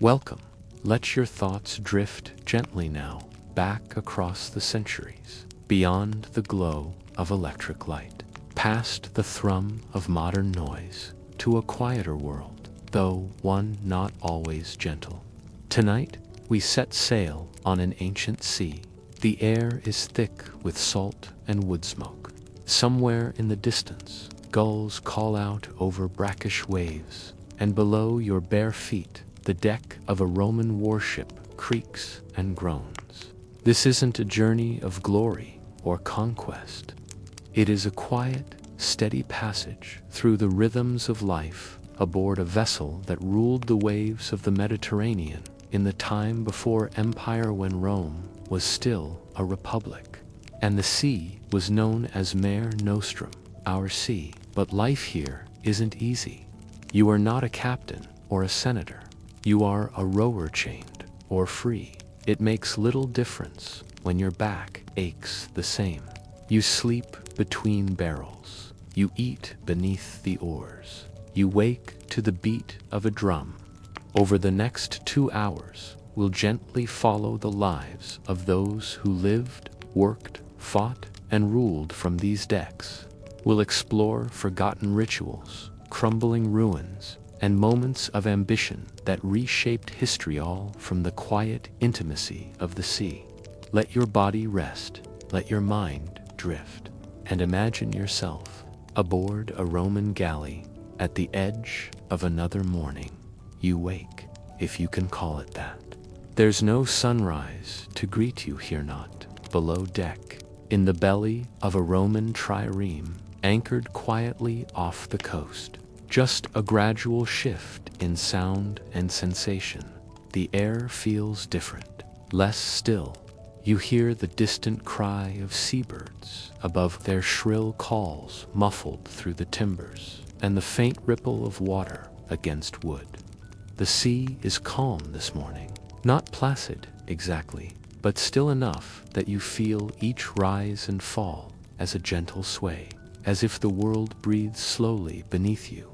Welcome. Let your thoughts drift gently now, back across the centuries, beyond the glow of electric light, past the thrum of modern noise, to a quieter world, though one not always gentle. Tonight, we set sail on an ancient sea. The air is thick with salt and wood smoke. Somewhere in the distance, gulls call out over brackish waves, and below your bare feet, the deck of a Roman warship creaks and groans. This isn't a journey of glory or conquest. It is a quiet, steady passage through the rhythms of life aboard a vessel that ruled the waves of the Mediterranean in the time before empire, when Rome was still a republic. And the sea was known as Mare Nostrum, our sea. But life here isn't easy. You are not a captain or a senator. You are a rower, chained or free. It makes little difference when your back aches the same. You sleep between barrels. You eat beneath the oars. You wake to the beat of a drum. Over the next 2 hours, we'll gently follow the lives of those who lived, worked, fought, and ruled from these decks. We'll explore forgotten rituals, crumbling ruins, and moments of ambition that reshaped history, all from the quiet intimacy of the sea. Let your body rest, let your mind drift, and imagine yourself aboard a Roman galley at the edge of another morning. You wake, if you can call it that. There's no sunrise to greet you here, not below deck, in the belly of a Roman trireme, anchored quietly off the coast. Just a gradual shift in sound and sensation. The air feels different, less still. You hear the distant cry of seabirds above, their shrill calls muffled through the timbers, and the faint ripple of water against wood. The sea is calm this morning, not placid exactly, but still enough that you feel each rise and fall as a gentle sway, as if the world breathes slowly beneath you.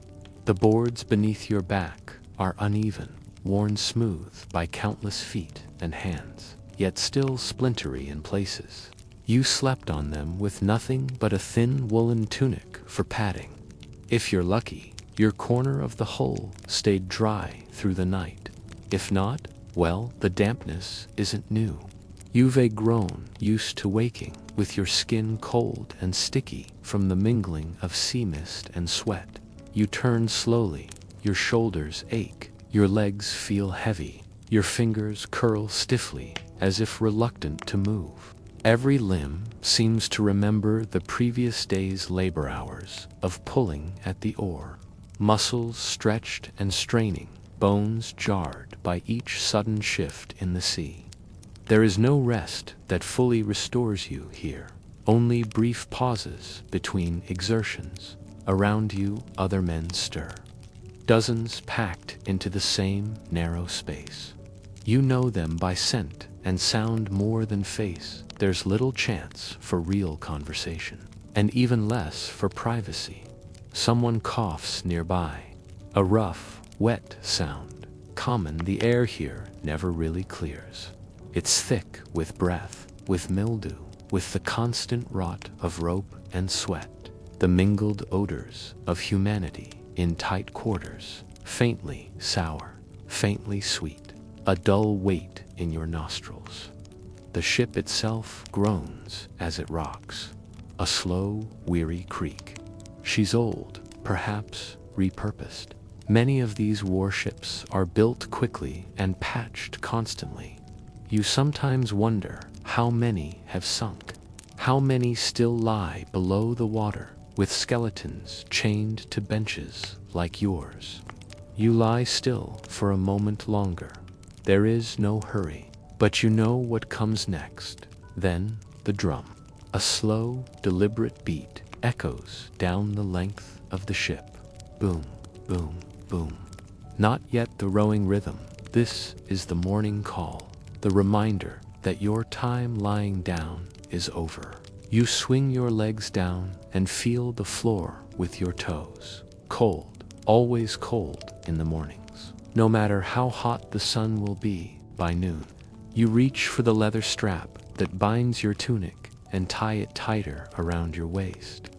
The boards beneath your back are uneven, worn smooth by countless feet and hands, yet still splintery in places. You slept on them with nothing but a thin woolen tunic for padding. If you're lucky, your corner of the hull stayed dry through the night. If not, well, the dampness isn't new. You've grown used to waking with your skin cold and sticky from the mingling of sea mist and sweat. You turn slowly, your shoulders ache, your legs feel heavy, your fingers curl stiffly as if reluctant to move. Every limb seems to remember the previous day's labor hours of pulling at the oar. Muscles stretched and straining, bones jarred by each sudden shift in the sea. There is no rest that fully restores you here, only brief pauses between exertions. Around you, other men stir. Dozens packed into the same narrow space. You know them by scent and sound more than face. There's little chance for real conversation, and even less for privacy. Someone coughs nearby. A rough, wet sound. Common, the air here never really clears. It's thick with breath, with mildew, with the constant rot of rope and sweat. The mingled odors of humanity in tight quarters, faintly sour, faintly sweet, a dull weight in your nostrils. The ship itself groans as it rocks, a slow, weary creak. She's old, perhaps repurposed. Many of these warships are built quickly and patched constantly. You sometimes wonder how many have sunk, how many still lie below the water, with skeletons chained to benches like yours. You lie still for a moment longer. There is no hurry, but you know what comes next. Then the drum. A slow, deliberate beat echoes down the length of the ship. Boom, boom, boom. Not yet the rowing rhythm. This is the morning call, the reminder that your time lying down is over. You swing your legs down and feel the floor with your toes. Cold, always cold in the mornings. no matter how hot the sun will be by noon. You reach for the leather strap that binds your tunic and tie it tighter around your waist.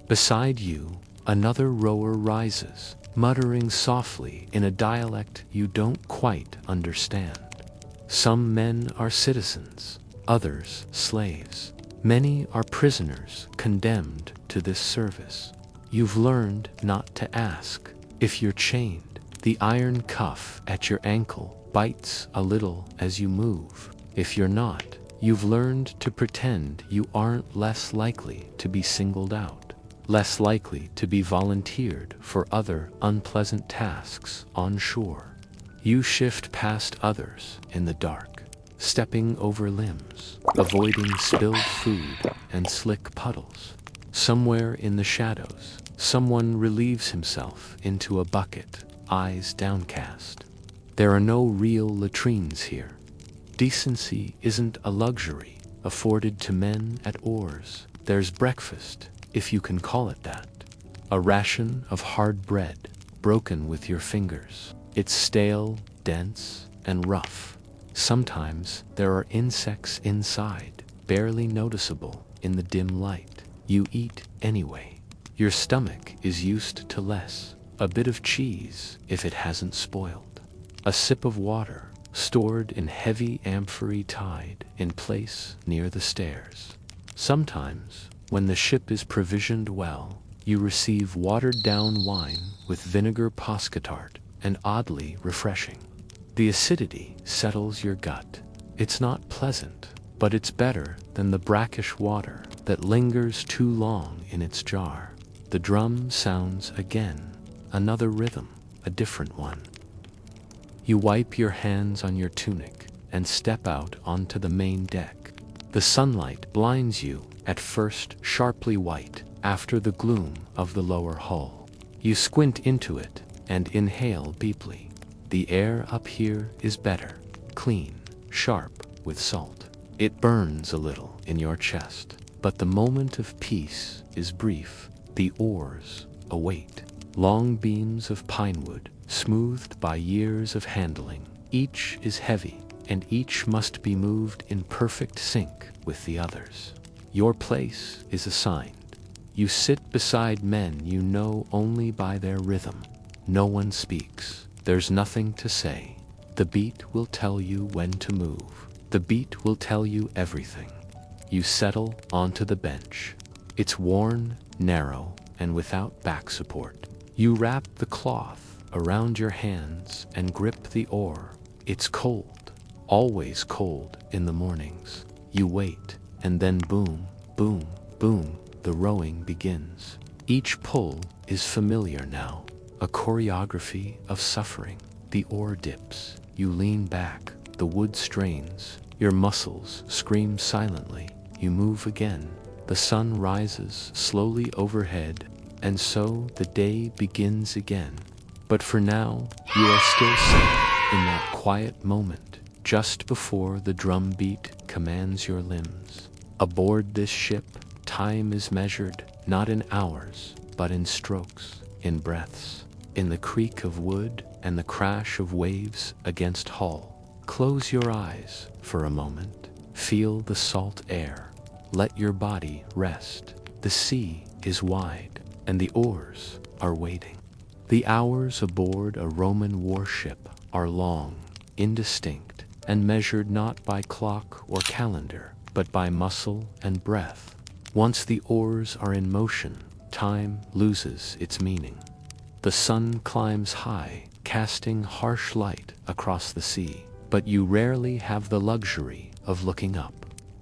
Beside you, another rower rises, muttering softly in a dialect you don't quite understand. Some men are citizens, others slaves. Many are prisoners condemned to this service. You've learned not to ask. If you're chained, the iron cuff at your ankle bites a little as you move. If you're not, you've learned to pretend you aren't, less likely to be singled out, less likely to be volunteered for other unpleasant tasks on shore. You shift past others in the dark, stepping over limbs, avoiding spilled food and slick puddles. Somewhere in the shadows, someone relieves himself into a bucket, eyes downcast. There are no real latrines here. Decency isn't a luxury afforded to men at oars. There's breakfast, if you can call it that. A ration of hard bread, broken with your fingers. It's stale, dense, and rough. Sometimes there are insects inside, barely noticeable in the dim light. You eat anyway. Your stomach is used to less. A bit of cheese, if it hasn't spoiled. A sip of water, stored in heavy amphorae tied in place near the stairs. Sometimes, when the ship is provisioned well, you receive watered-down wine with vinegar poscatart, and oddly refreshing. The acidity settles your gut. It's not pleasant, but it's better than the brackish water that lingers too long in its jar. The drum sounds again, another rhythm, a different one. You wipe your hands on your tunic and step out onto the main deck. The sunlight blinds you, at first sharply white, after the gloom of the lower hull. You squint into it and inhale deeply. The air up here is better, clean, sharp, with salt. It burns a little in your chest, but the moment of peace is brief. The oars await. Long beams of pinewood, smoothed by years of handling. Each is heavy, and each must be moved in perfect sync with the others. Your place is assigned. You sit beside men you know only by their rhythm. No one speaks. There's nothing to say. The beat will tell you when to move. The beat will tell you everything. You settle onto the bench. It's worn, narrow, and without back support. You wrap the cloth around your hands and grip the oar. It's cold, always cold in the mornings. You wait, and then boom, boom, boom, the rowing begins. Each pull is familiar now, a choreography of suffering. The oar dips, you lean back, the wood strains, your muscles scream silently. You move again. The sun rises slowly overhead, and so the day begins again. But for now, you are still safe in that quiet moment, just before the drum beat commands your limbs. Aboard this ship, time is measured not in hours, but in strokes, in breaths, in the creak of wood and the crash of waves against hull. Close your eyes for a moment. Feel the salt air. Let your body rest. The sea is wide, and the oars are waiting. The hours aboard a Roman warship are long, indistinct, and measured not by clock or calendar, but by muscle and breath. Once the oars are in motion, time loses its meaning. The sun climbs high, casting harsh light across the sea, but you rarely have the luxury of looking up.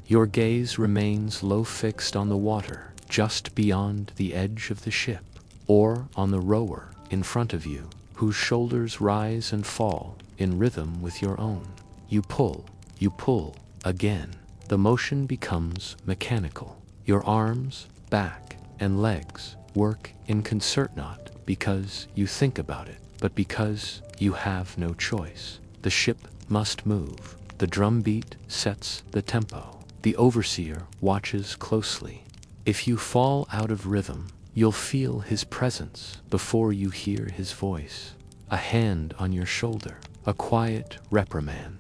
Your gaze remains low fixed on the water just beyond the edge of the ship, or on the rower in front of you, whose shoulders rise and fall in rhythm with your own. You pull again. The motion becomes mechanical. Your arms, back, and legs work in concert, not because you think about it, but because you have no choice. The ship must move. The drum beat sets the tempo. The overseer watches closely. If you fall out of rhythm, you'll feel his presence before you hear his voice. a hand on your shoulder, a quiet reprimand.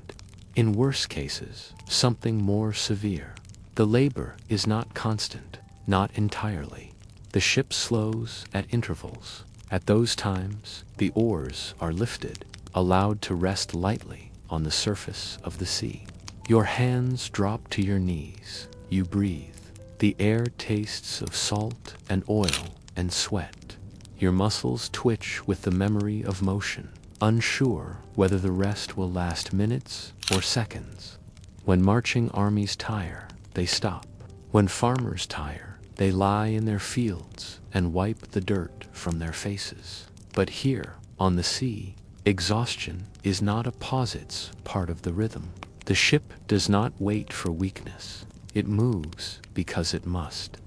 In worse cases, something more severe. The labor is not constant, not entirely. The ship slows at intervals. At those times, the oars are lifted, allowed to rest lightly on the surface of the sea. Your hands drop to your knees. You breathe. The air tastes of salt and oil and sweat. Your muscles twitch with the memory of motion, unsure whether the rest will last minutes or seconds. When marching armies tire, they stop. When farmers tire, they lie in their fields and wipe the dirt from their faces. But here, on the sea, exhaustion is not a pause, it's part of the rhythm. The ship does not wait for weakness. It moves because it must.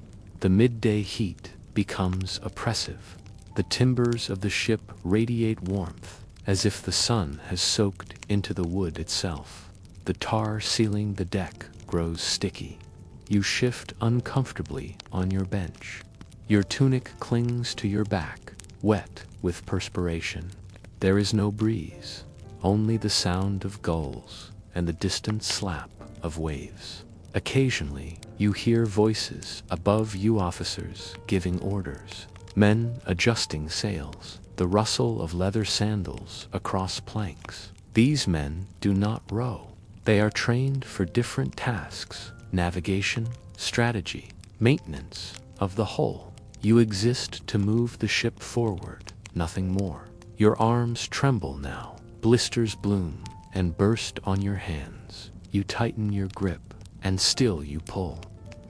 The midday heat becomes oppressive. The timbers of the ship radiate warmth, as if the sun has soaked into the wood itself. The tar sealing the deck grows sticky. You shift uncomfortably on your bench. Your tunic clings to your back, wet with perspiration. There is no breeze, only the sound of gulls and the distant slap of waves. Occasionally, you hear voices above you, officers giving orders, men adjusting sails, the rustle of leather sandals across planks. These men do not row. They are trained for different tasks: navigation, strategy, maintenance of the hull. You exist to move the ship forward, nothing more. Your arms tremble now, blisters bloom and burst on your hands. You tighten your grip, and still you pull.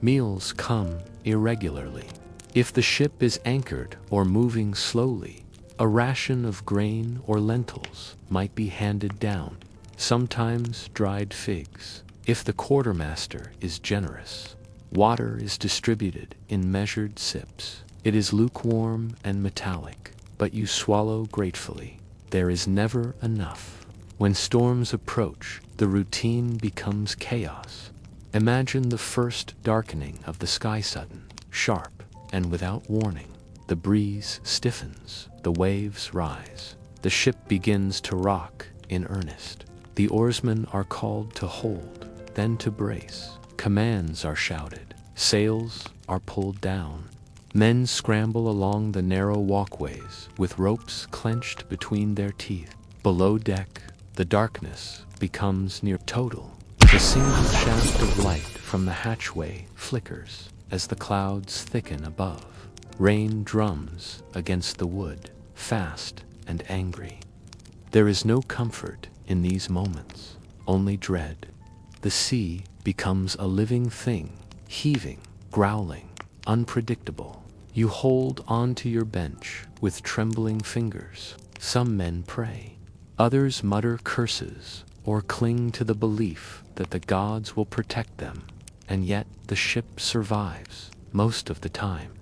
Meals come irregularly. If the ship is anchored or moving slowly, a ration of grain or lentils might be handed down, sometimes dried figs. If the quartermaster is generous, water is distributed in measured sips. It is lukewarm and metallic, but you swallow gratefully. There is never enough. When storms approach, the routine becomes chaos. Imagine the first darkening of the sky, sudden, sharp, and without warning. The breeze stiffens, the waves rise. The ship begins to rock in earnest. The oarsmen are called to hold, then to brace. Commands are shouted. Sails are pulled down. Men scramble along the narrow walkways with ropes clenched between their teeth. Below deck, the darkness becomes near total. The single shaft of light from the hatchway flickers as the clouds thicken above. Rain drums against the wood, fast and angry. There is no comfort in these moments, only dread. The sea becomes a living thing, heaving, growling, unpredictable. You hold onto your bench with trembling fingers. Some men pray. Others mutter curses or cling to the belief that the gods will protect them. And yet the ship survives most of the time.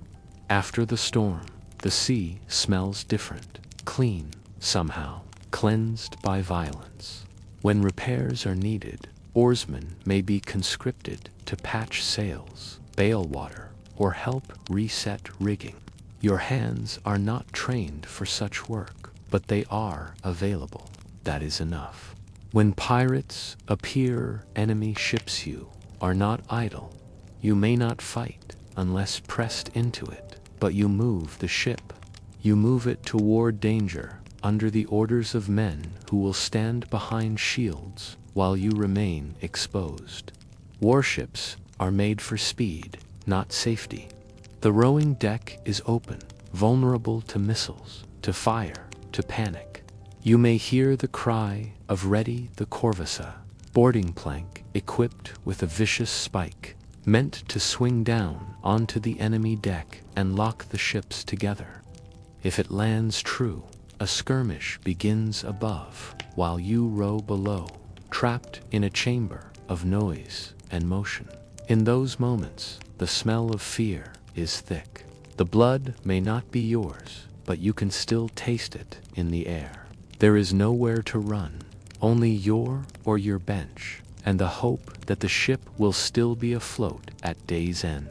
After the storm, the sea smells different, clean somehow, cleansed by violence. When repairs are needed, oarsmen may be conscripted to patch sails, bail water, or help reset rigging. Your hands are not trained for such work, but they are available. That is enough. When pirates appear, enemy ships, you are not idle. You may not fight unless pressed into it, but you move the ship. You move it toward danger under the orders of men who will stand behind shields while you remain exposed. Warships are made for speed, not safety. The rowing deck is open, vulnerable to missiles, to fire, to panic. You may hear the cry of "Ready the corvessa," boarding plank equipped with a vicious spike, meant to swing down onto the enemy deck and lock the ships together. If it lands true, a skirmish begins above, while you row below, trapped in a chamber of noise and motion. In those moments, the smell of fear is thick. The blood may not be yours, but you can still taste it in the air. There is nowhere to run, only your bench, and the hope that the ship will still be afloat at day's end.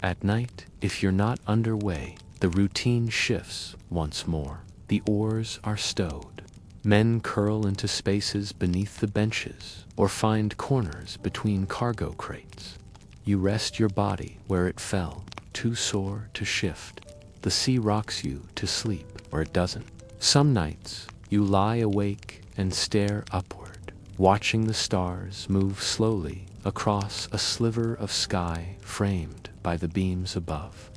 At night, if you're not underway, the routine shifts once more. the oars are stowed. Men curl into spaces beneath the benches or find corners between cargo crates. You rest your body where it fell, too sore to shift. The sea rocks you to sleep, or it doesn't. Some nights, you lie awake and stare upward, watching the stars move slowly across a sliver of sky framed by the beams above.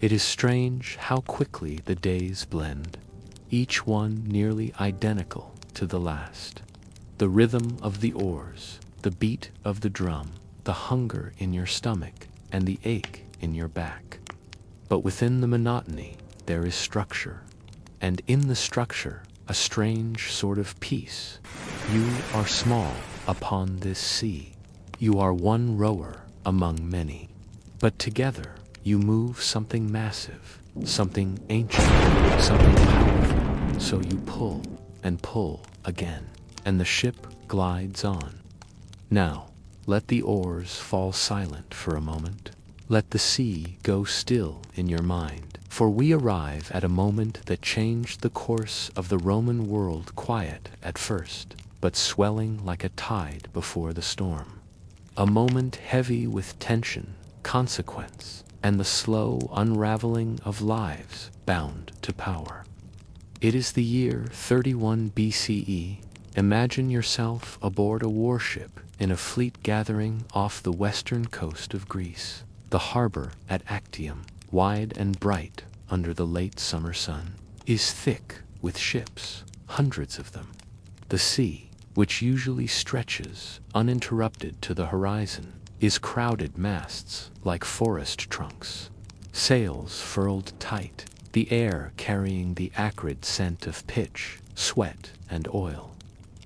It is strange how quickly the days blend, each one nearly identical to the last. The rhythm of the oars, the beat of the drum, the hunger in your stomach, and the ache in your back. But within the monotony, there is structure, and in the structure, a strange sort of peace. You are small upon this sea. You are one rower among many. But together, you move something massive, something ancient, something powerful. So you pull and pull again, and the ship glides on. Now, let the oars fall silent for a moment. Let the sea go still in your mind, for we arrive at a moment that changed the course of the Roman world, quiet at first, but swelling like a tide before the storm. A moment heavy with tension, consequence, and the slow unraveling of lives bound to power. It is the year 31 BCE. Imagine yourself aboard a warship in a fleet gathering off the western coast of Greece. The harbor at Actium, wide and bright under the late summer sun, is thick with ships, hundreds of them. The sea, which usually stretches uninterrupted to the horizon, is crowded masts like forest trunks, sails furled tight, the air carrying the acrid scent of pitch, sweat, and oil.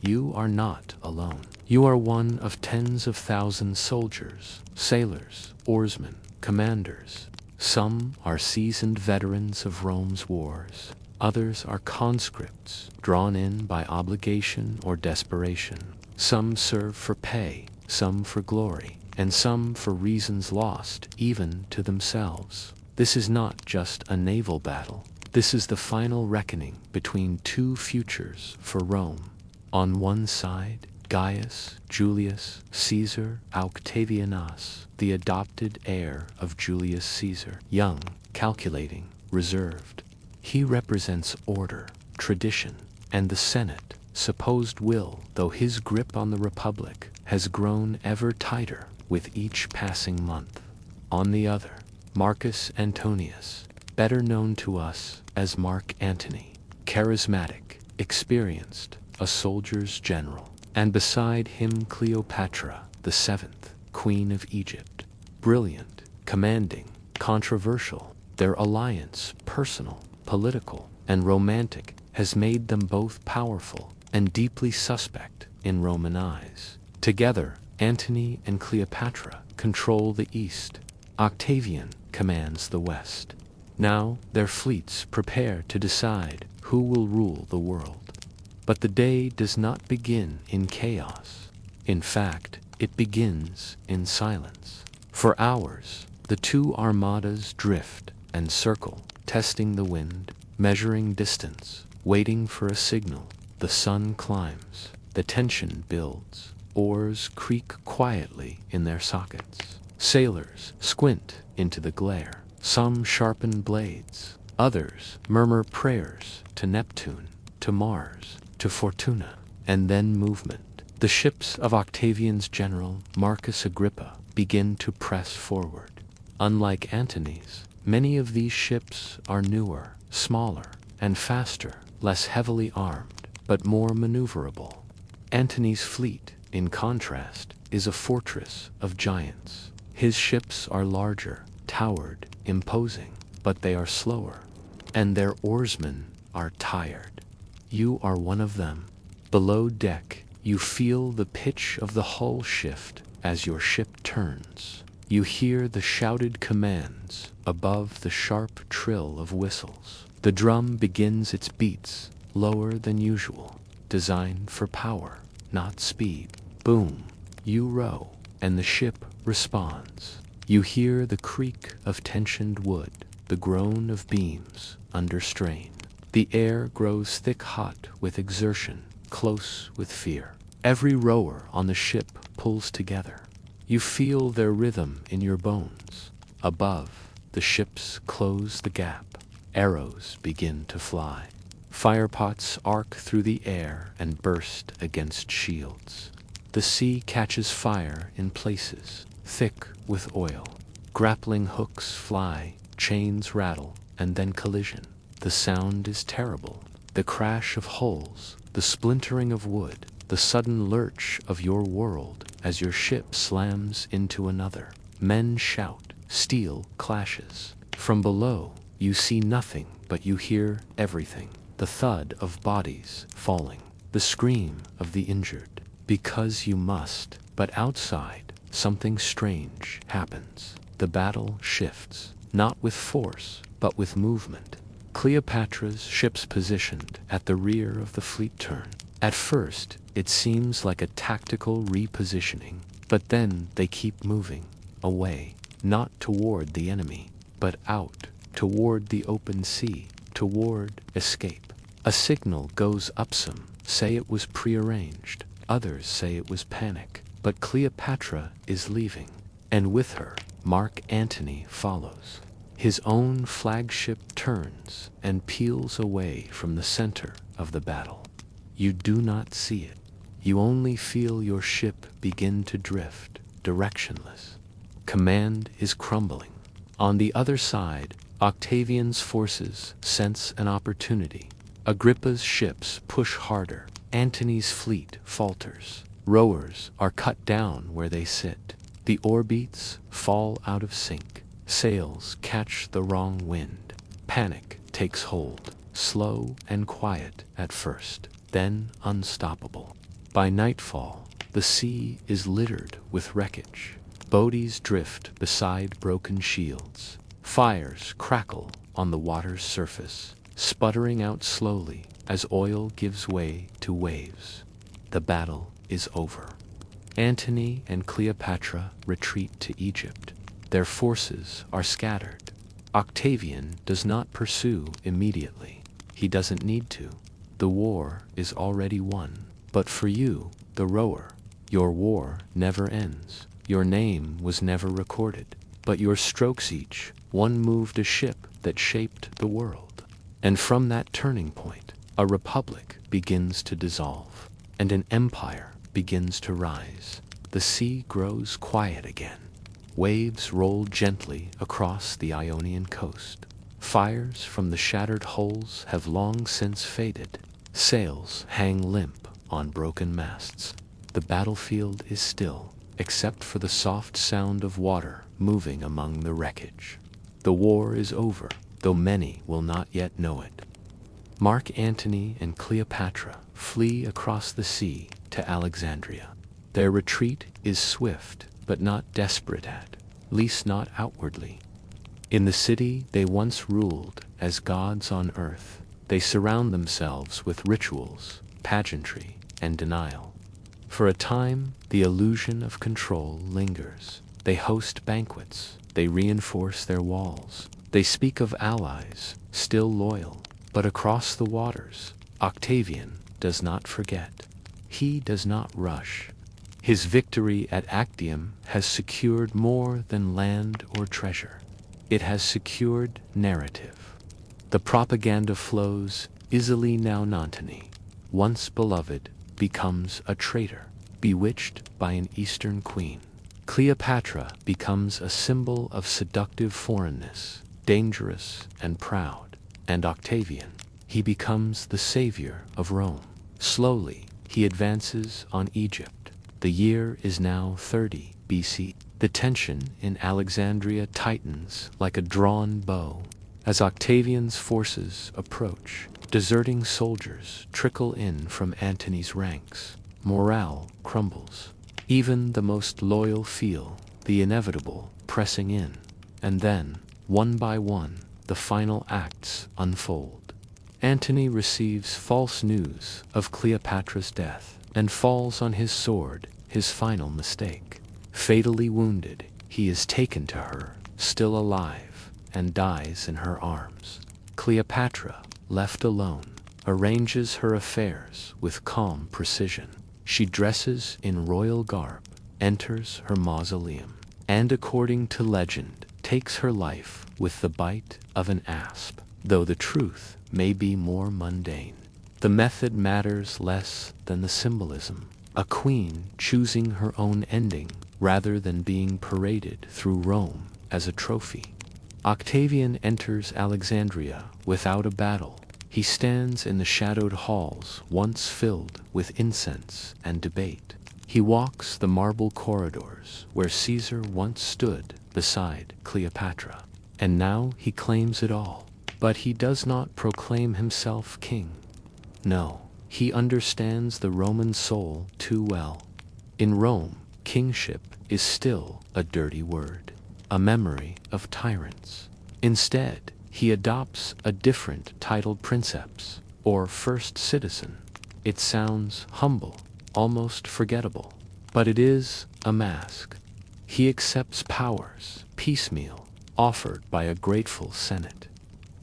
You are not alone. You are one of tens of thousands soldiers, sailors, oarsmen, commanders. Some are seasoned veterans of Rome's wars. Others are conscripts, drawn in by obligation or desperation. Some serve for pay, some for glory, and some for reasons lost even to themselves. This is not just a naval battle. This is the final reckoning between two futures for Rome. On one side, Gaius Julius Caesar Octavianus, the adopted heir of Julius Caesar, young, calculating, reserved. He represents order, tradition, and the Senate, supposed will, though his grip on the Republic has grown ever tighter with each passing month. On the other, Marcus Antonius, better known to us as Mark Antony, charismatic, experienced, a soldier's general, and beside him Cleopatra, the seventh, Queen of Egypt. Brilliant, commanding, controversial, their alliance personal, political, and romantic has made them both powerful and deeply suspect in Roman eyes. Together, Antony and Cleopatra control the east. Octavian commands the west. Now their fleets prepare to decide who will rule the world. But the day does not begin in chaos. In fact, it begins in silence. For hours, the two armadas drift and circle, testing the wind, measuring distance, waiting for a signal. The sun climbs, the tension builds, oars creak quietly in their sockets. Sailors squint into the glare. Some sharpen blades, others murmur prayers to Neptune, to Mars, to Fortuna, and then movement. The ships of Octavian's general, Marcus Agrippa, begin to press forward. Unlike Antony's, many of these ships are newer, smaller, and faster, less heavily armed, but more maneuverable. Antony's fleet, in contrast, is a fortress of giants. His ships are larger, towered, imposing, but they are slower, and their oarsmen are tired. You are one of them. Below deck, you feel the pitch of the hull shift as your ship turns. You hear the shouted commands above the sharp trill of whistles. The drum begins its beats, lower than usual, designed for power, not speed. Boom, you row, and the ship responds. You hear the creak of tensioned wood, the groan of beams under strain. The air grows thick-hot with exertion, close with fear. Every rower on the ship pulls together. You feel their rhythm in your bones. Above, the ships close the gap. Arrows begin to fly. Firepots arc through the air and burst against shields. The sea catches fire in places, thick with oil. Grappling hooks fly, chains rattle, and then collision. The sound is terrible. The crash of hulls, the splintering of wood, the sudden lurch of your world as your ship slams into another. Men shout, steel clashes. From below, you see nothing, but you hear everything. The thud of bodies falling, the scream of the injured. Because you must, but outside, something strange happens. The battle shifts, not with force, but with movement. Cleopatra's ships positioned at the rear of the fleet turn. At first, it seems like a tactical repositioning, but then they keep moving, away, not toward the enemy, but out, toward the open sea, toward escape. A signal goes up. Some say it was prearranged, others say it was panic, but Cleopatra is leaving, and with her, Mark Antony follows. His own flagship turns and peels away from the center of the battle. You do not see it. You only feel your ship begin to drift, directionless. Command is crumbling. On the other side, Octavian's forces sense an opportunity. Agrippa's ships push harder. Antony's fleet falters. Rowers are cut down where they sit. The oar beats fall out of sync. Sails catch the wrong wind. Panic takes hold, slow and quiet at first, then unstoppable. By nightfall, the sea is littered with wreckage. Bodies drift beside broken shields. Fires crackle on the water's surface, sputtering out slowly as oil gives way to waves. The battle is over. Antony and Cleopatra retreat to Egypt. Their forces are scattered. Octavian does not pursue immediately. He doesn't need to. The war is already won. But for you, the rower, your war never ends. Your name was never recorded, but your strokes each one moved a ship that shaped the world. And from that turning point, a republic begins to dissolve, and an empire begins to rise. The sea grows quiet again. Waves roll gently across the Ionian coast. Fires from the shattered hulls have long since faded. Sails hang limp on broken masts. The battlefield is still, except for the soft sound of water moving among the wreckage. The war is over, though many will not yet know it. Mark Antony and Cleopatra flee across the sea to Alexandria. Their retreat is swift, but not desperate, at least not outwardly. In the city they once ruled as gods on earth, they surround themselves with rituals, pageantry, and denial. For a time, the illusion of control lingers. They host banquets, they reinforce their walls, they speak of allies, still loyal. But across the waters, Octavian does not forget. He does not rush. His victory at Actium has secured more than land or treasure. It has secured narrative. The propaganda flows easily now. Antony, once beloved, becomes a traitor, bewitched by an Eastern queen. Cleopatra becomes a symbol of seductive foreignness, dangerous and proud. And Octavian, he becomes the savior of Rome. Slowly, he advances on Egypt. The year is now 30 BC. The tension in Alexandria tightens like a drawn bow. As Octavian's forces approach, deserting soldiers trickle in from Antony's ranks. Morale crumbles. Even the most loyal feel the inevitable pressing in. And then, one by one, the final acts unfold. Antony receives false news of Cleopatra's death and falls on his sword, his final mistake. Fatally wounded, he is taken to her, still alive, and dies in her arms. Cleopatra, left alone, arranges her affairs with calm precision. She dresses in royal garb, enters her mausoleum, and according to legend, takes her life with the bite of an asp, though the truth may be more mundane. The method matters less than the symbolism, a queen choosing her own ending rather than being paraded through Rome as a trophy. Octavian enters Alexandria without a battle. He stands in the shadowed halls once filled with incense and debate. He walks the marble corridors where Caesar once stood beside Cleopatra, and now he claims it all. But he does not proclaim himself king. No, he understands the Roman soul too well. In Rome, kingship is still a dirty word, a memory of tyrants. Instead, he adopts a different titled princeps, or first citizen. It sounds humble, almost forgettable, but it is a mask. He accepts powers, piecemeal, offered by a grateful senate.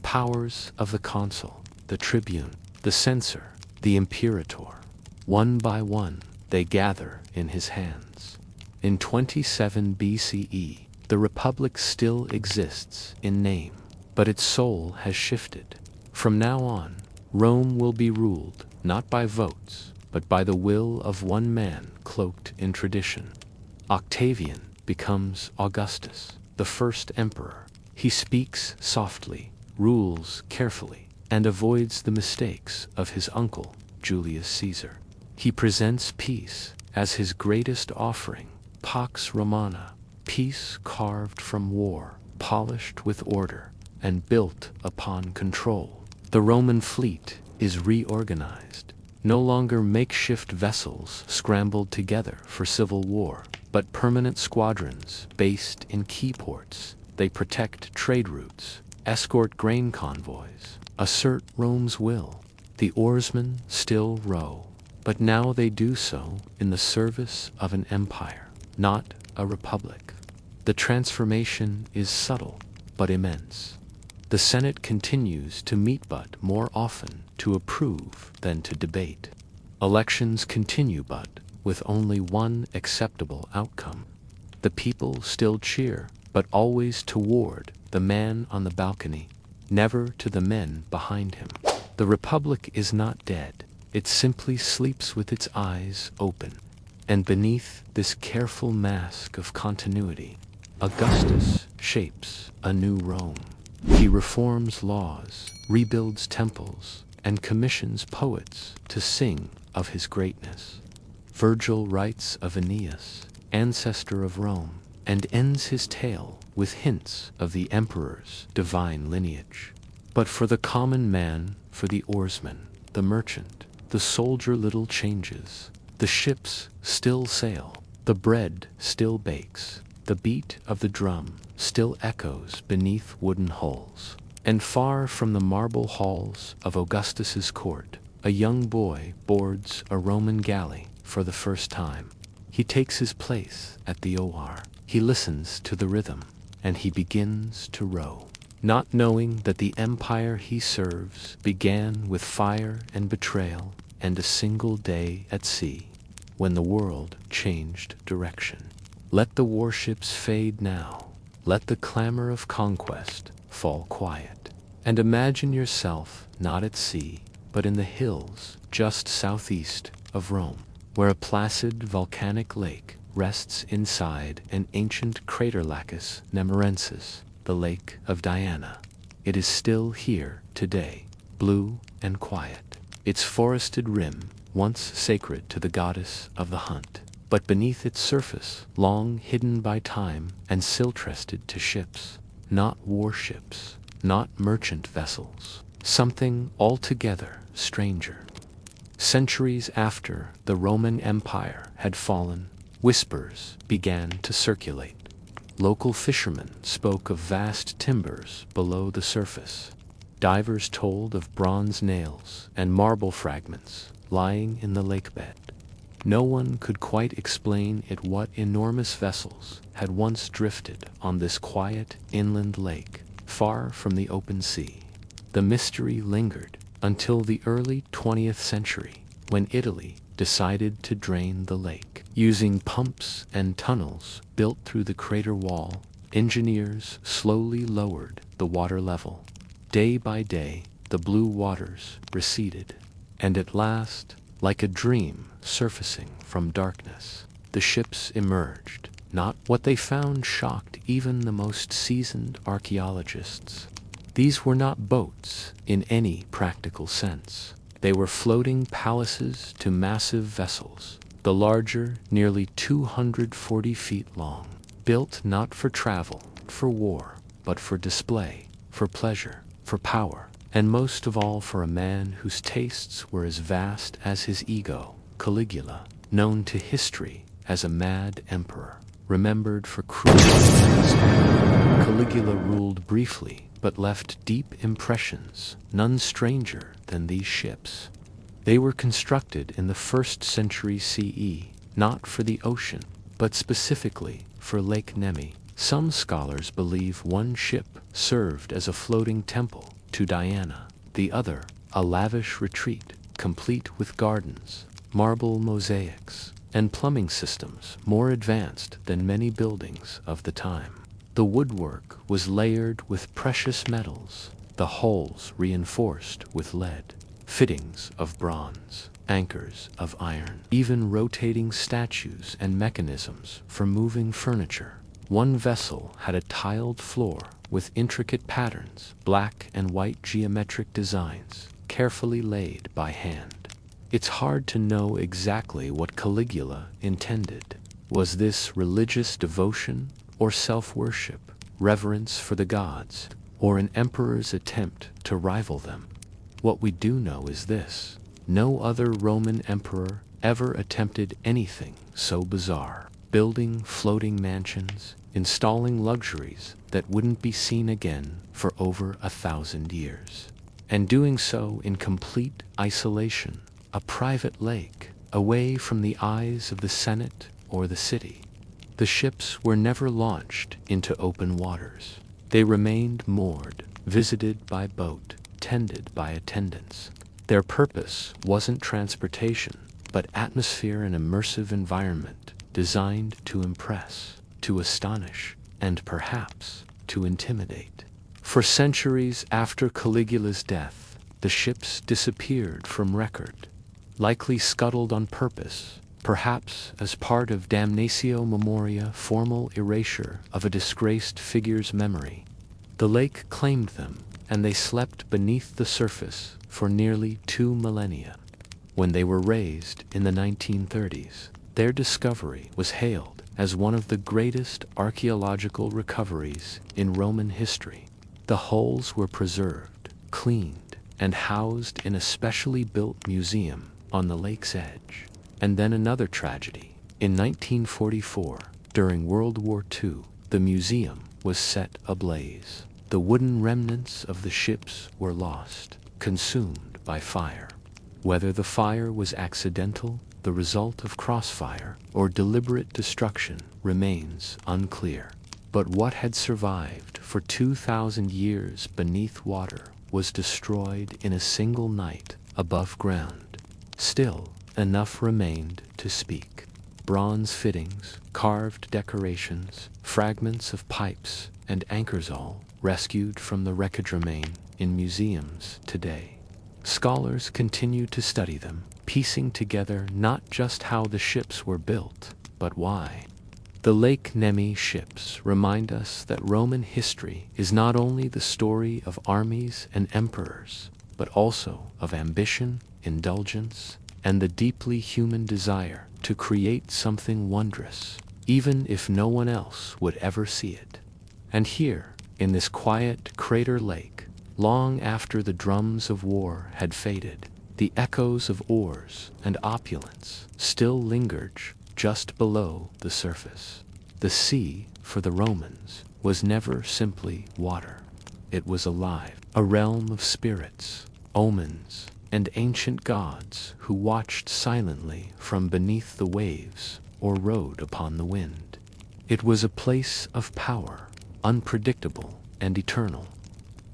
Powers of the consul, the tribune, the censor, the imperator. One by one, they gather in his hands. In 27 BCE, the Republic still exists in name, but its soul has shifted. From now on, Rome will be ruled not by votes, but by the will of one man cloaked in tradition. Octavian becomes Augustus, the first emperor. He speaks softly, rules carefully, and avoids the mistakes of his uncle, Julius Caesar. He presents peace as his greatest offering, Pax Romana, peace carved from war, polished with order, and built upon control. The Roman fleet is reorganized. No longer makeshift vessels scrambled together for civil war, but permanent squadrons based in key ports. They protect trade routes, escort grain convoys, assert Rome's will. The oarsmen still row, but now they do so in the service of an empire, not a republic. The transformation is subtle, but immense. The Senate continues to meet but more often to approve than to debate. Elections continue but with only one acceptable outcome. The people still cheer, but always toward the man on the balcony, never to the men behind him. The Republic is not dead. It simply sleeps with its eyes open. And beneath this careful mask of continuity, Augustus shapes a new Rome. He reforms laws, rebuilds temples, and commissions poets to sing of his greatness. Virgil writes of Aeneas, ancestor of Rome, and ends his tale with hints of the emperor's divine lineage. But for the common man, for the oarsman, the merchant, the soldier, little changes. The ships still sail, the bread still bakes, the beat of the drum still echoes beneath wooden hulls. And far from the marble halls of Augustus's court, a young boy boards a Roman galley for the first time. He takes his place at the oar. He listens to the rhythm, and he begins to row, not knowing that the empire he serves began with fire and betrayal and a single day at sea, when the world changed direction. Let the warships fade now. Let the clamor of conquest fall quiet. And imagine yourself not at sea, but in the hills just southeast of Rome, where a placid volcanic lake rests inside an ancient crater, Lacus Nemorensis, the Lake of Diana. It is still here today, blue and quiet, its forested rim once sacred to the goddess of the hunt, but beneath its surface long hidden by time and sill-trusted to ships, not warships, not merchant vessels, something altogether stranger. Centuries after the Roman Empire had fallen, whispers began to circulate. Local fishermen spoke of vast timbers below the surface. Divers told of bronze nails and marble fragments lying in the lakebed. No one could quite explain it, what enormous vessels had once drifted on this quiet inland lake, far from the open sea. the mystery lingered until the early 20th century, when Italy decided to drain the lake. Using pumps and tunnels built through the crater wall, engineers slowly lowered the water level. Day by day, the blue waters receded, and at last, like a dream surfacing from darkness, the ships emerged. Not what they found shocked even the most seasoned archaeologists. These were not boats in any practical sense. They were floating palaces to massive vessels, the larger nearly 240 feet long, built not for travel, for war, but for display, for pleasure, for power, and most of all for a man whose tastes were as vast as his ego, Caligula, known to history as a mad emperor, remembered for cruelty. Caligula ruled briefly, but left deep impressions, none stranger than these ships. They were constructed in the 1st century CE, not for the ocean, but specifically for Lake Nemi. Some scholars believe one ship served as a floating temple to Diana, the other a lavish retreat, complete with gardens, marble mosaics, and plumbing systems more advanced than many buildings of the time. The woodwork was layered with precious metals, the hulls reinforced with lead, fittings of bronze, anchors of iron, even rotating statues and mechanisms for moving furniture. One vessel had a tiled floor with intricate patterns, black and white geometric designs, carefully laid by hand. It's hard to know exactly what Caligula intended. Was this religious devotion or self-worship, reverence for the gods, or an emperor's attempt to rival them? What we do know is this: no other Roman emperor ever attempted anything so bizarre, building floating mansions, installing luxuries that wouldn't be seen again for over 1,000 years, and doing so in complete isolation, a private lake, away from the eyes of the Senate or the city. The ships were never launched into open waters. They remained moored, visited by boat, tended by attendants. Their purpose wasn't transportation, but atmosphere and immersive environment designed to impress, to astonish, and perhaps to intimidate. For centuries after Caligula's death, the ships disappeared from record, likely scuttled on purpose, perhaps as part of damnatio memoria, formal erasure of a disgraced figure's memory. The lake claimed them, and they slept beneath the surface for nearly 2 millennia. When they were raised in the 1930s, their discovery was hailed as one of the greatest archaeological recoveries in Roman history. The hulls were preserved, cleaned, and housed in a specially built museum on the lake's edge. And then another tragedy. In 1944, during World War II, the museum was set ablaze. The wooden remnants of the ships were lost, consumed by fire. Whether the fire was accidental, the result of crossfire, or deliberate destruction remains unclear. But what had survived for 2,000 years beneath water was destroyed in a single night above ground. Still, enough remained to speak. Bronze fittings, carved decorations, fragments of pipes, and anchors, all rescued from the wreckage, remain in museums today. Scholars continue to study them, piecing together not just how the ships were built, but why. The Lake Nemi ships remind us that Roman history is not only the story of armies and emperors, but also of ambition, indulgence, and the deeply human desire to create something wondrous, even if no one else would ever see it. And here, in this quiet crater lake, long after the drums of war had faded, the echoes of oars and opulence still lingered just below the surface. The sea, for the Romans, was never simply water. It was alive, a realm of spirits, omens, and ancient gods who watched silently from beneath the waves or rode upon the wind. It was a place of power, unpredictable and eternal.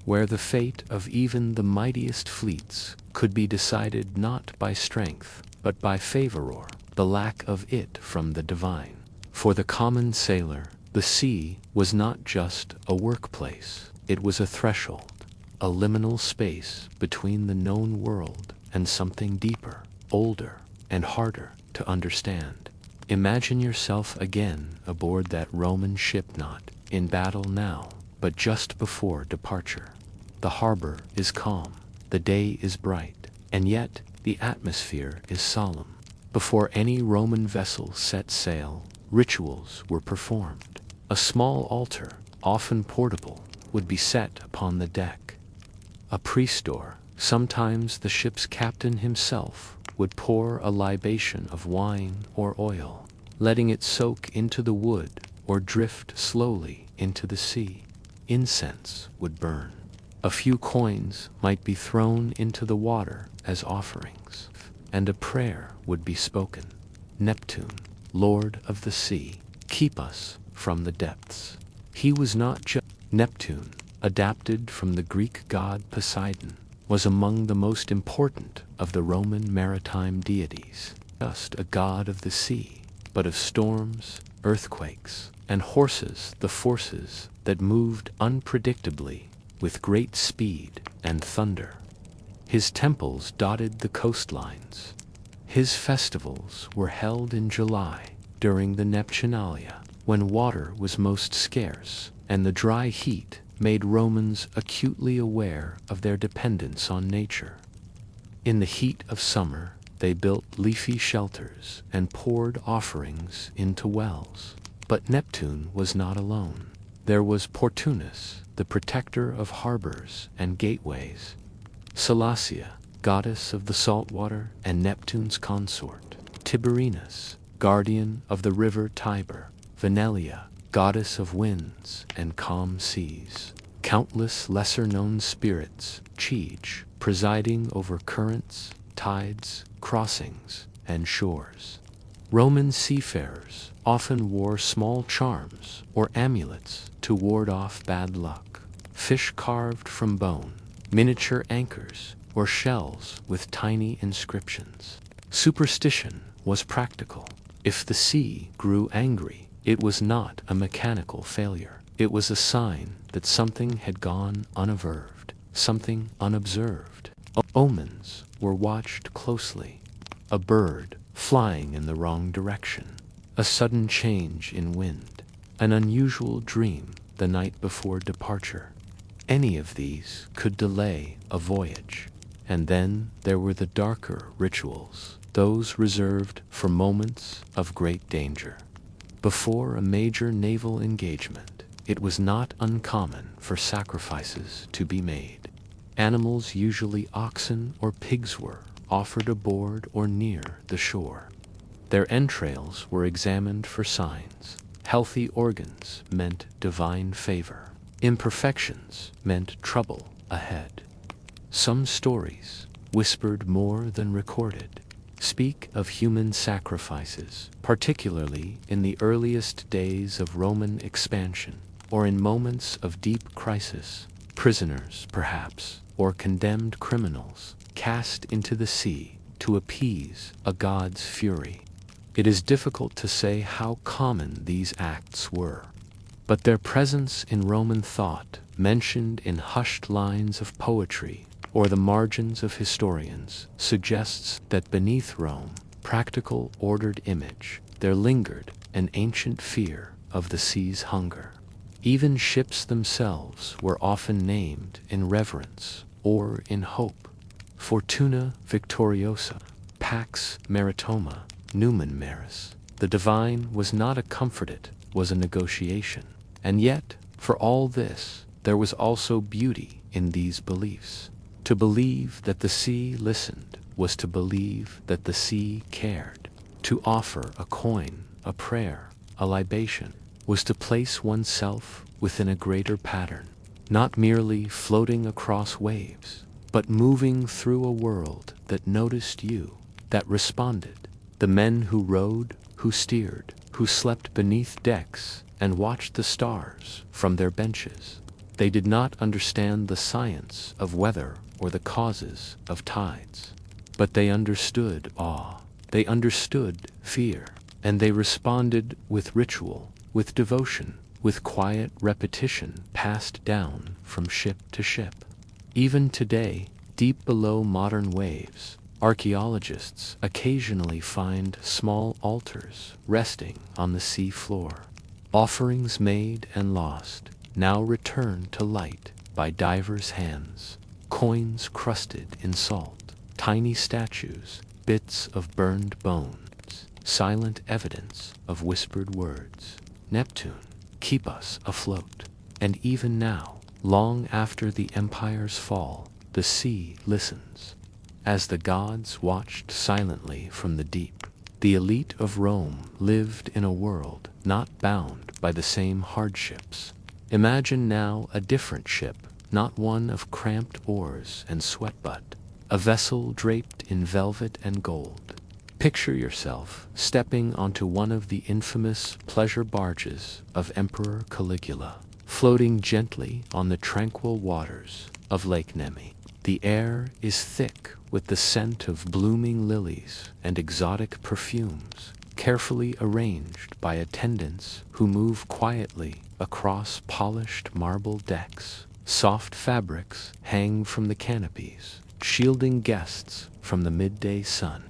where the fate of even the mightiest fleets could be decided not by strength, but by favor or the lack of it from the divine. For the common sailor, the sea was not just a workplace, it was a threshold, a liminal space between the known world and something deeper, older, and harder to understand. Imagine yourself again aboard that Roman ship, not in battle now, but just before departure. The harbor is calm, the day is bright, and yet the atmosphere is solemn. Before any Roman vessel set sail, rituals were performed. A small altar, often portable, would be set upon the deck. A priest, or sometimes the ship's captain himself, would pour a libation of wine or oil, letting it soak into the wood or drift slowly into the sea. Incense would burn. A few coins might be thrown into the water as offerings, and a prayer would be spoken. Neptune, Lord of the sea, keep us from the depths. He was not just Neptune, adapted from the Greek god Poseidon, was among the most important of the Roman maritime deities. Just a god of the sea, but of storms, earthquakes, and horses, the forces that moved unpredictably with great speed and thunder. His temples dotted the coastlines. His festivals were held in July during the Neptunalia, when water was most scarce, and the dry heat made Romans acutely aware of their dependence on nature. In the heat of summer, they built leafy shelters and poured offerings into wells. But Neptune was not alone. There was Portunus, the protector of harbors and gateways; Salacia, goddess of the salt water and Neptune's consort; Tiberinus, guardian of the river Tiber; Venelia, goddess of winds and calm seas; countless lesser-known spirits, Chige, presiding over currents, tides, crossings, and shores. Roman seafarers often wore small charms or amulets to ward off bad luck. Fish carved from bone, miniature anchors, or shells with tiny inscriptions. Superstition was practical. If the sea grew angry, it was not a mechanical failure. It was a sign that something had gone unaverved, something unobserved. Omens were watched closely. A bird flying in the wrong direction, a sudden change in wind, an unusual dream the night before departure. Any of these could delay a voyage. And then there were the darker rituals, those reserved for moments of great danger. Before a major naval engagement, it was not uncommon for sacrifices to be made. Animals, usually oxen or pigs, were offered aboard or near the shore. Their entrails were examined for signs. Healthy organs meant divine favor. Imperfections meant trouble ahead. Some stories, whispered more than recorded, speak of human sacrifices, particularly in the earliest days of Roman expansion, or in moments of deep crisis. Prisoners, perhaps, or condemned criminals, cast into the sea to appease a god's fury. It is difficult to say how common these acts were, but their presence in Roman thought, mentioned in hushed lines of poetry or the margins of historians, suggests that beneath Rome, practical, ordered image, there lingered an ancient fear of the sea's hunger. Even ships themselves were often named in reverence or in hope. Fortuna Victoriosa, Pax Maritoma, Numen Maris. The divine was not a comfort, it was a negotiation. And yet, for all this, there was also beauty in these beliefs. To believe that the sea listened was to believe that the sea cared. To offer a coin, a prayer, a libation, was to place oneself within a greater pattern, not merely floating across waves, but moving through a world that noticed you, that responded. The men who rowed, who steered, who slept beneath decks and watched the stars from their benches. They did not understand the science of weather or the causes of tides. But they understood awe, they understood fear, and they responded with ritual, with devotion, with quiet repetition passed down from ship to ship. Even today, deep below modern waves, archaeologists occasionally find small altars resting on the sea floor. Offerings made and lost, now returned to light by divers' hands, coins crusted in salt, tiny statues, bits of burned bones, silent evidence of whispered words. Neptune, keep us afloat. And even now, long after the empire's fall, the sea listens. As the gods watched silently from the deep, the elite of Rome lived in a world not bound by the same hardships. Imagine now a different ship, not one of cramped oars and sweat-butt, a vessel draped in velvet and gold. Picture yourself stepping onto one of the infamous pleasure barges of Emperor Caligula, floating gently on the tranquil waters of Lake Nemi. The air is thick with the scent of blooming lilies and exotic perfumes, carefully arranged by attendants who move quietly across polished marble decks. Soft fabrics hang from the canopies, shielding guests from the midday sun.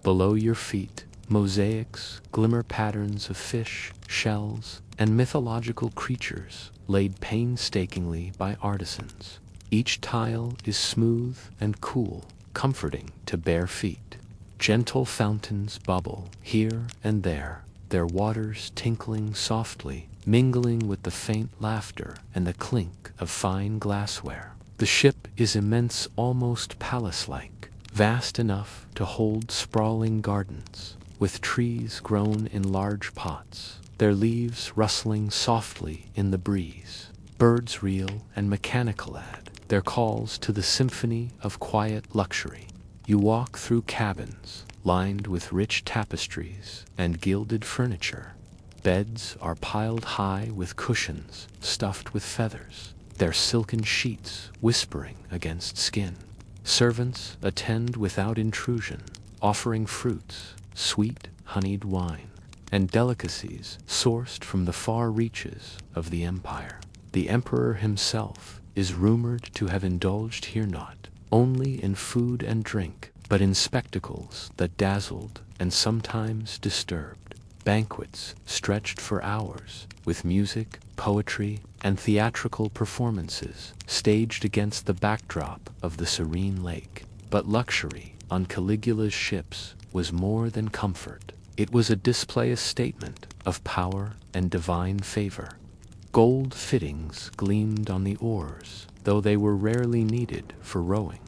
Below your feet, mosaics glimmer patterns of fish, shells, and mythological creatures laid painstakingly by artisans. Each tile is smooth and cool, comforting to bare feet. Gentle fountains bubble here and there, their waters tinkling softly, mingling with the faint laughter and the clink of fine glassware. The ship is immense, almost palace-like, vast enough to hold sprawling gardens, with trees grown in large pots, their leaves rustling softly in the breeze. Birds reel and mechanical add their calls to the symphony of quiet luxury. You walk through cabins lined with rich tapestries and gilded furniture. Beds are piled high with cushions stuffed with feathers, their silken sheets whispering against skin. Servants attend without intrusion, offering fruits, sweet honeyed wine, and delicacies sourced from the far reaches of the empire. The emperor himself is rumored to have indulged here not only in food and drink, but in spectacles that dazzled and sometimes disturbed. Banquets stretched for hours, with music, poetry, and theatrical performances staged against the backdrop of the serene lake. But luxury on Caligula's ships was more than comfort. It was a display, a statement of power and divine favor. Gold fittings gleamed on the oars, though they were rarely needed for rowing.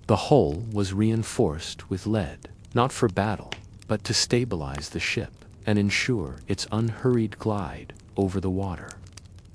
The hull was reinforced with lead, not for battle, but to stabilize the ship and ensure its unhurried glide over the water.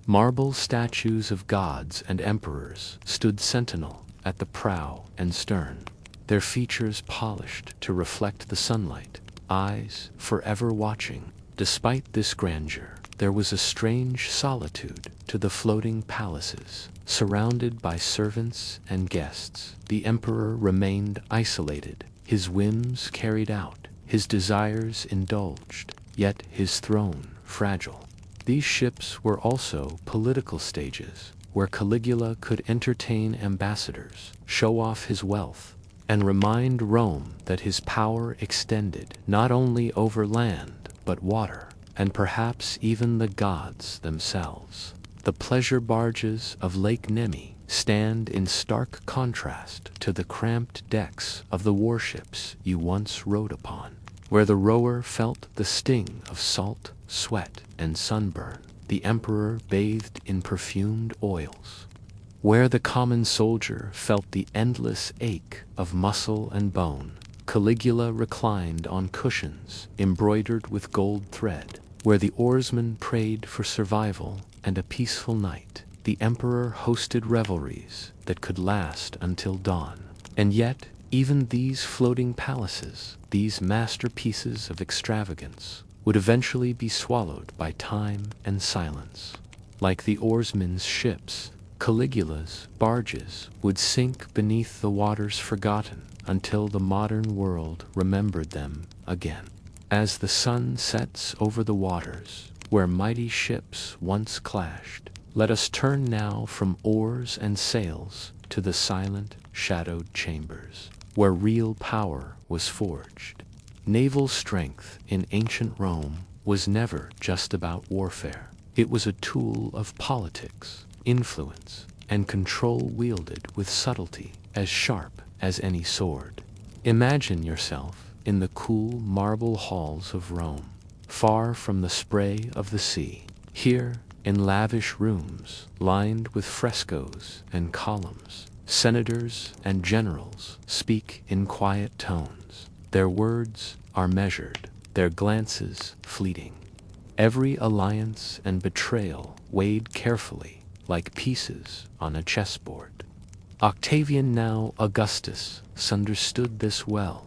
Marble statues of gods and emperors stood sentinel at the prow and stern, their features polished to reflect the sunlight, eyes forever watching. Despite this grandeur, there was a strange solitude to the floating palaces. Surrounded by servants and guests, the emperor remained isolated, his whims carried out, his desires indulged, yet his throne fragile. These ships were also political stages, where Caligula could entertain ambassadors, show off his wealth, and remind Rome that his power extended not only over land but water, and perhaps even the gods themselves. The pleasure barges of Lake Nemi stand in stark contrast to the cramped decks of the warships you once rode upon, where the rower felt the sting of salt, sweat, and sunburn. The emperor bathed in perfumed oils, where the common soldier felt the endless ache of muscle and bone. Caligula reclined on cushions embroidered with gold thread, where the oarsmen prayed for survival and a peaceful night. The emperor hosted revelries that could last until dawn. And yet, even these floating palaces, these masterpieces of extravagance, would eventually be swallowed by time and silence. Like the oarsmen's ships, Caligula's barges would sink beneath the waters forgotten until the modern world remembered them again. As the sun sets over the waters where mighty ships once clashed, let us turn now from oars and sails to the silent, shadowed chambers where real power was forged. Naval strength in ancient Rome was never just about warfare. It was a tool of politics, influence, and control wielded with subtlety as sharp as any sword. Imagine yourself in the cool marble halls of Rome, far from the spray of the sea. Here, in lavish rooms lined with frescoes and columns, senators and generals speak in quiet tones. Their words are measured, their glances fleeting. Every alliance and betrayal weighed carefully like pieces on a chessboard. Octavian, now Augustus, understood this well.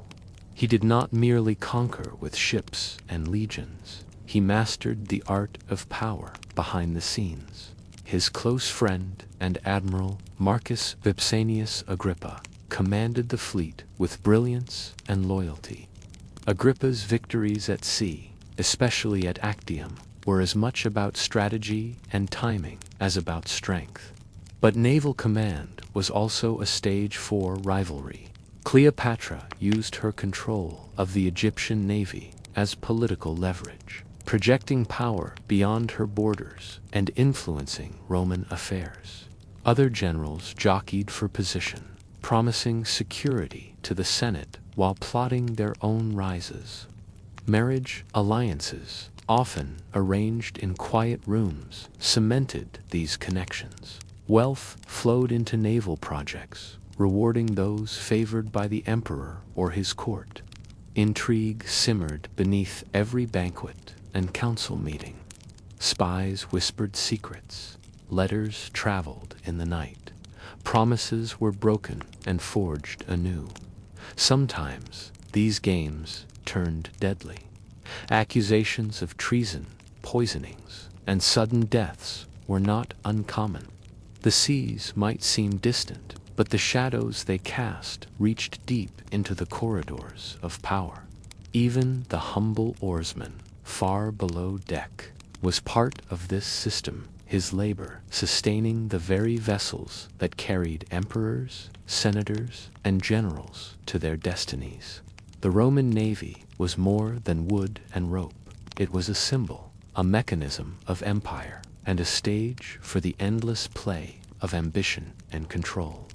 He did not merely conquer with ships and legions. He mastered the art of power behind the scenes. His close friend and admiral, Marcus Vipsanius Agrippa, commanded the fleet with brilliance and loyalty. Agrippa's victories at sea, especially at Actium, were as much about strategy and timing as about strength. But naval command was also a stage for rivalry. Cleopatra used her control of the Egyptian navy as political leverage, projecting power beyond her borders and influencing Roman affairs. Other generals jockeyed for position, promising security to the Senate while plotting their own rises. Marriage alliances, often arranged in quiet rooms, cemented these connections. Wealth flowed into naval projects, rewarding those favored by the emperor or his court. Intrigue simmered beneath every banquet and council meeting. Spies whispered secrets, letters traveled in the night, promises were broken and forged anew. Sometimes these games turned deadly. Accusations of treason, poisonings, and sudden deaths were not uncommon. The seas might seem distant, but the shadows they cast reached deep into the corridors of power. Even the humble oarsman, far below deck, was part of this system, his labor sustaining the very vessels that carried emperors, senators, and generals to their destinies. The Roman navy was more than wood and rope. It was a symbol, a mechanism of empire, and a stage for the endless play of ambition and control.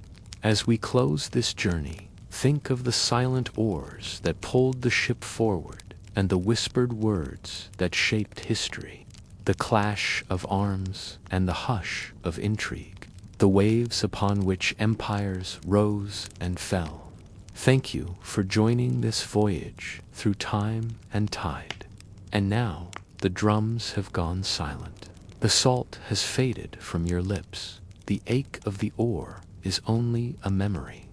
As we close this journey, think of the silent oars that pulled the ship forward and the whispered words that shaped history, the clash of arms and the hush of intrigue, the waves upon which empires rose and fell. Thank you for joining this voyage through time and tide. And now the drums have gone silent. The salt has faded from your lips. The ache of the oar is only a memory.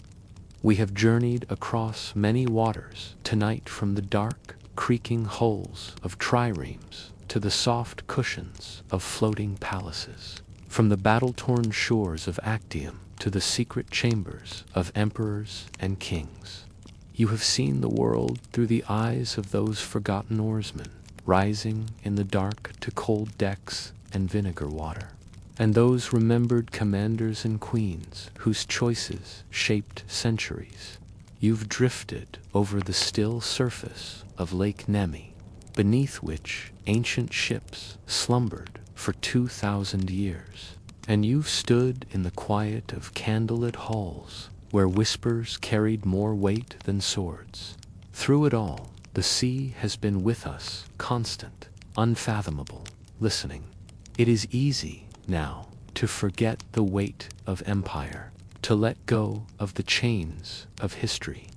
We have journeyed across many waters tonight, from the dark, creaking hulls of triremes to the soft cushions of floating palaces, from the battle-torn shores of Actium to the secret chambers of emperors and kings. You have seen the world through the eyes of those forgotten oarsmen, rising in the dark to cold decks and vinegar water, and those remembered commanders and queens whose choices shaped centuries. You've drifted over the still surface of Lake Nemi, beneath which ancient ships slumbered for 2,000 years, and you've stood in the quiet of candlelit halls where whispers carried more weight than swords. Through it all, the sea has been with us, constant, unfathomable, listening. It is easy now to forget the weight of empire, to let go of the chains of history,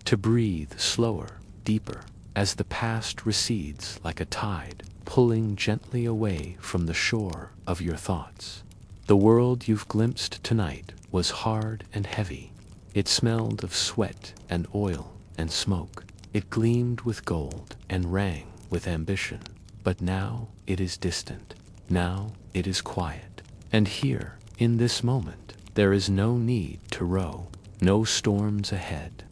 to breathe slower, deeper, as the past recedes like a tide, pulling gently away from the shore of your thoughts. The world you've glimpsed tonight was hard and heavy. It smelled of sweat and oil and smoke. It gleamed with gold and rang with ambition. But now it is distant. Now it is quiet. And here, In this moment, there is no need to row, no storms ahead,